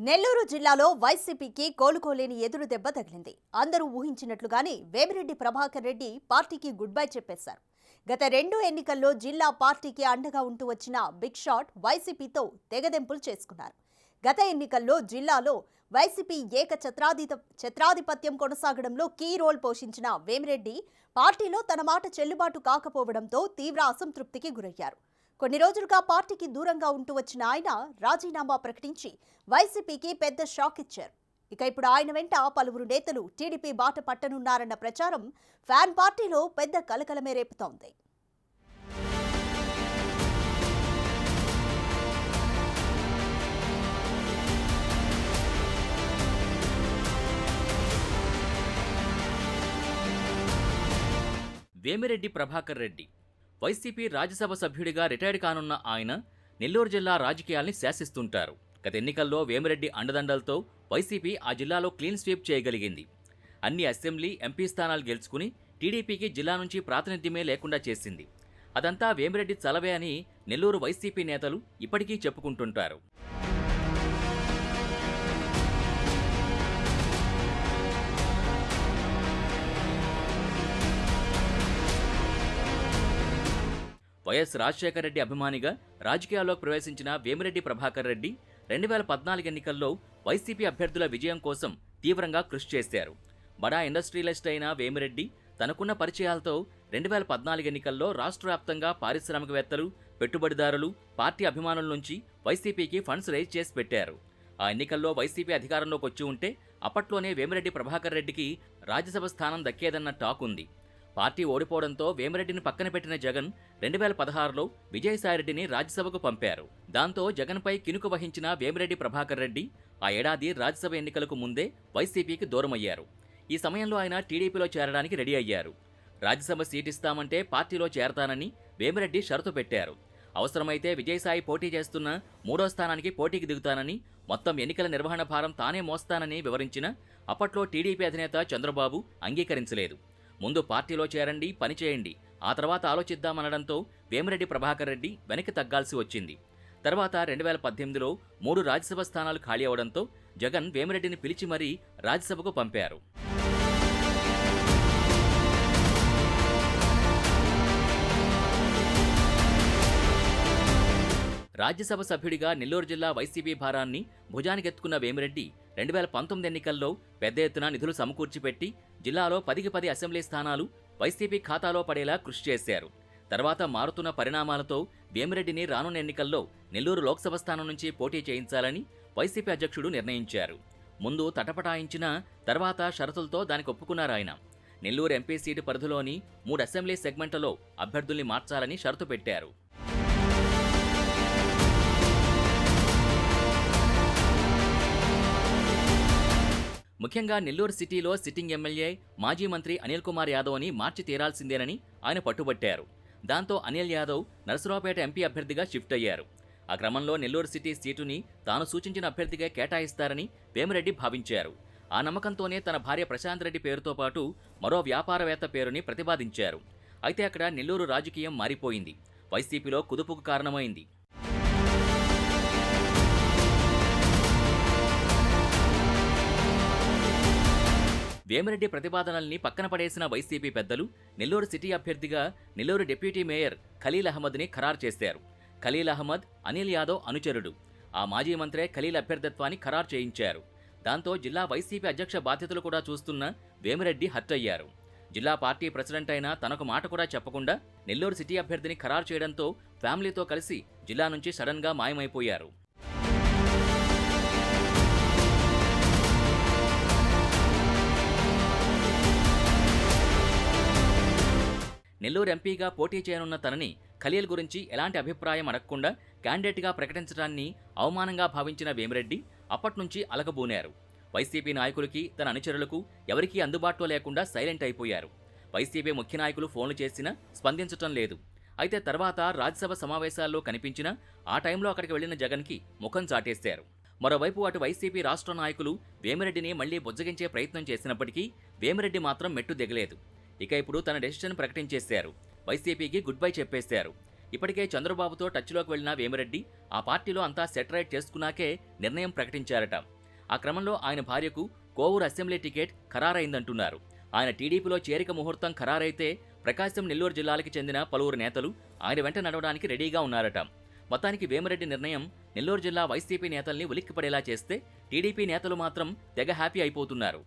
నెల్లూరు జిల్లాలో వైసీపీకి కోలుకోలేని ఎదురు దెబ్బ తగిలింది. అందరూ ఊహించినట్లుగానే వేమిరెడ్డి ప్రభాకర్ రెడ్డి పార్టీకి గుడ్ బై చెప్పేశారు. గత 2 ఎన్నికల్లో జిల్లా పార్టీకి అండగా ఉంటూ వచ్చిన బిగ్ షాట్ వైసీపీతో తెగదెంపులు చేసుకున్నారు. గత ఎన్నికల్లో జిల్లాలో వైసీపీ ఛత్రాధిపత్యం కొనసాగడంలో కీ రోల్ పోషించిన వేమిరెడ్డి పార్టీలో తన మాట చెల్లుబాటు కాకపోవడంతో తీవ్ర అసంతృప్తికి గురయ్యారు. కొన్ని రోజులుగా పార్టీకి దూరంగా ఉంటూ వచ్చిన ఆయన రాజీనామా ప్రకటించి వైసీపీకి పెద్ద షాక్ ఇచ్చారు. ఇక ఇప్పుడు ఆయన వెంట పలువురు నేతలు టీడీపీ బాట పట్టనున్నారన్న ప్రచారం ఫ్యాన్ పార్టీలో పెద్ద కలకలమే రేపుతోంది. వేమిరెడ్డి ప్రభాకర్ రెడ్డి వైసీపీ రాజ్యసభ సభ్యుడిగా రిటైర్డ్ కానున్న ఆయన నెల్లూరు జిల్లా రాజకీయాల్ని శాసిస్తుంటారు. గత ఎన్నికల్లో వేమిరెడ్డి అండదండలతో వైసీపీ ఆ జిల్లాలో క్లీన్ స్వీప్ చేయగలిగింది. అన్ని అసెంబ్లీ, ఎంపీ స్థానాలు గెలుచుకుని టీడీపీకి జిల్లా నుంచి ప్రాతినిధ్యమే లేకుండా చేసింది. అదంతా వేమిరెడ్డి చలవే అని నెల్లూరు వైసీపీ నేతలు ఇప్పటికీ చెప్పుకుంటుంటారు. వైఎస్ రాజశేఖర రెడ్డి అభిమానిగా రాజకీయాల్లోకి ప్రవేశించిన వేమిరెడ్డి ప్రభాకర్ రెడ్డి 2014 ఎన్నికల్లో వైసీపీ అభ్యర్థుల విజయం కోసం తీవ్రంగా కృషి చేశారు. బడా ఇండస్ట్రియలిస్ట్ అయిన వేమిరెడ్డి తనకున్న పరిచయాలతో 2014 ఎన్నికల్లో రాష్ట్ర వ్యాప్తంగా పారిశ్రామికవేత్తలు, పెట్టుబడిదారులు, పార్టీ అభిమానుల నుంచి వైసీపీకి ఫండ్స్ రైజ్ చేసి పెట్టారు. ఆ ఎన్నికల్లో వైసీపీ అధికారంలోకి వచ్చి ఉంటే అప్పట్లోనే వేమిరెడ్డి ప్రభాకర్ రెడ్డికి రాజ్యసభ స్థానం దక్కేదన్న టాక్ ఉంది. పార్టీ ఓడిపోవడంతో వేమిరెడ్డిని పక్కన పెట్టిన జగన్ 2016లో విజయసాయిరెడ్డిని రాజ్యసభకు పంపారు. దాంతో జగన్పై కినుకు వహించిన వేమిరెడ్డి ప్రభాకర్ రెడ్డి ఆ ఏడాది రాజ్యసభ ఎన్నికలకు ముందే వైసీపీకి దూరమయ్యారు. ఈ సమయంలో ఆయన టీడీపీలో చేరడానికి రెడీ అయ్యారు. రాజ్యసభ సీట్ ఇస్తామంటే పార్టీలో చేరతానని వేమిరెడ్డి షరతు పెట్టారు. అవసరమైతే విజయసాయి పోటీ చేస్తున్న 3వ స్థానానికి పోటీకి దిగుతానని, మొత్తం ఎన్నికల నిర్వహణ భారం తానే మోస్తానని వివరించిన అప్పట్లో టీడీపీ అధినేత చంద్రబాబు అంగీకరించలేదు. ముందు పార్టీలో చేరండి, పనిచేయండి, ఆ తర్వాత ఆలోచిద్దామనడంతో వేమిరెడ్డి ప్రభాకర్ రెడ్డి వెనక్కి తగ్గాల్సి వచ్చింది. తర్వాత 2018లో 3 రాజ్యసభ స్థానాలు ఖాళీ అవడంతో జగన్ వేమిరెడ్డిని పిలిచి మరీ రాజ్యసభకు పంపారు. రాజ్యసభ సభ్యుడిగా నెల్లూరు జిల్లా వైసీపీ భారాన్ని భుజానికెత్తుకున్న వేమిరెడ్డి 2019 ఎన్నికల్లో పెద్ద ఎత్తున నిధులు సమకూర్చిపెట్టి జిల్లాలో 10కి 10 అసెంబ్లీ స్థానాలు వైసీపీ ఖాతాలో పడేలా కృషి చేశారు. తర్వాత మారుతున్న పరిణామాలతో వేమిరెడ్డిని రానున్న ఎన్నికల్లో నెల్లూరు లోక్సభ స్థానం నుంచి పోటీ చేయించాలని వైసీపీ అధ్యక్షుడు నిర్ణయించారు. ముందు తటపటాయించిన తర్వాత షరతులతో దానికి ఒప్పుకున్నారాయన. నెల్లూరు ఎంపీ సీటు పరిధిలోని 3 అసెంబ్లీ సెగ్మెంట్లలో అభ్యర్థుల్ని మార్చాలని షరతు పెట్టారు. ముఖ్యంగా నెల్లూరు సిటీలో సిట్టింగ్ ఎమ్మెల్యే, మాజీ మంత్రి అనిల్ కుమార్ యాదవ్ని మార్చి తీరాల్సిందేనని ఆయన పట్టుబట్టారు. దాంతో అనిల్ యాదవ్ నరసరావుపేట ఎంపీ అభ్యర్థిగా షిఫ్ట్ అయ్యారు. ఆ క్రమంలో నెల్లూరు సిటీ సీటుని తాను సూచించిన అభ్యర్థిగా కేటాయిస్తారని వేమిరెడ్డి భావించారు. ఆ నమ్మకంతోనే తన భార్య ప్రశాంత్ రెడ్డి పేరుతో పాటు మరో వ్యాపారవేత్త పేరుని ప్రతిపాదించారు. అయితే అక్కడ నెల్లూరు రాజకీయం మారిపోయింది. వైసీపీలో కుదుపుకు కారణమైంది. వేమిరెడ్డి ప్రతిపాదనల్ని పక్కన పడేసిన వైసీపీ పెద్దలు నెల్లూరు సిటీ అభ్యర్థిగా నెల్లూరు డిప్యూటీ మేయర్ ఖలీల్ అహ్మద్ని ఖరారు చేశారు. ఖలీల్ అహ్మద్ అనిల్ యాదవ్ అనుచరుడు. ఆ మాజీ మంత్రే ఖలీల్ అభ్యర్థిత్వాన్ని ఖరారు చేయించారు. దాంతో జిల్లా వైసీపీ అధ్యక్ష బాధ్యతలు కూడా చూస్తున్న వేమిరెడ్డి హర్ట్ అయ్యారు. జిల్లా పార్టీ ప్రెసిడెంట్ అయినా తనకు మాట కూడా చెప్పకుండా నెల్లూరు సిటీ అభ్యర్థిని ఖరారు చేయడంతో ఫ్యామిలీతో కలిసి జిల్లా నుంచి సడన్గా మాయమైపోయారు. నెల్లూరు ఎంపీగా పోటీ చేయనున్న తనని ఖలీల్ గురించి ఎలాంటి అభిప్రాయం అడగకుండా క్యాండిడేట్గా ప్రకటించడాన్ని అవమానంగా భావించిన వేమిరెడ్డి అప్పట్నుంచి అలకబూనారు. వైసీపీ నాయకులకి, తన అనుచరులకు ఎవరికీ అందుబాటులో లేకుండా సైలెంట్ అయిపోయారు. వైసీపీ ముఖ్య నాయకులు ఫోన్లు చేసినా స్పందించటం లేదు. అయితే తర్వాత రాజ్యసభ సమావేశాల్లో కనిపించినా ఆ టైంలో అక్కడికి వెళ్లిన జగన్కి ముఖం చాటేశారు. మరోవైపు అటు వైసీపీ రాష్ట్ర నాయకులు వేమిరెడ్డిని మళ్లీ బుజ్జగించే ప్రయత్నం చేసినప్పటికీ వేమిరెడ్డి మాత్రం మెట్టు దిగలేదు. ఇక ఇప్పుడు తన డెసిషన్ ప్రకటించేశారు. వైసీపీకి గుడ్ బై చెప్పేశారు. ఇప్పటికే చంద్రబాబుతో టచ్లోకి వెళ్లిన వేమిరెడ్డి ఆ పార్టీలో అంతా సెటరైట్ చేసుకున్నాకే నిర్ణయం ప్రకటించారట. ఆ క్రమంలో ఆయన భార్యకు కోవూరు అసెంబ్లీ టికెట్ ఖరారైందంటున్నారు. ఆయన టీడీపీలో చేరిక ముహూర్తం ఖరారైతే ప్రకాశం, నెల్లూరు జిల్లాలకు చెందిన పలువురు నేతలు ఆయన వెంట నడవడానికి రెడీగా ఉన్నారట. మొత్తానికి వేమిరెడ్డి నిర్ణయం నెల్లూరు జిల్లా వైసీపీ నేతల్ని ఉలిక్కిపడేలా చేస్తే టీడీపీ నేతలు మాత్రం తెగ హ్యాపీ అయిపోతున్నారు.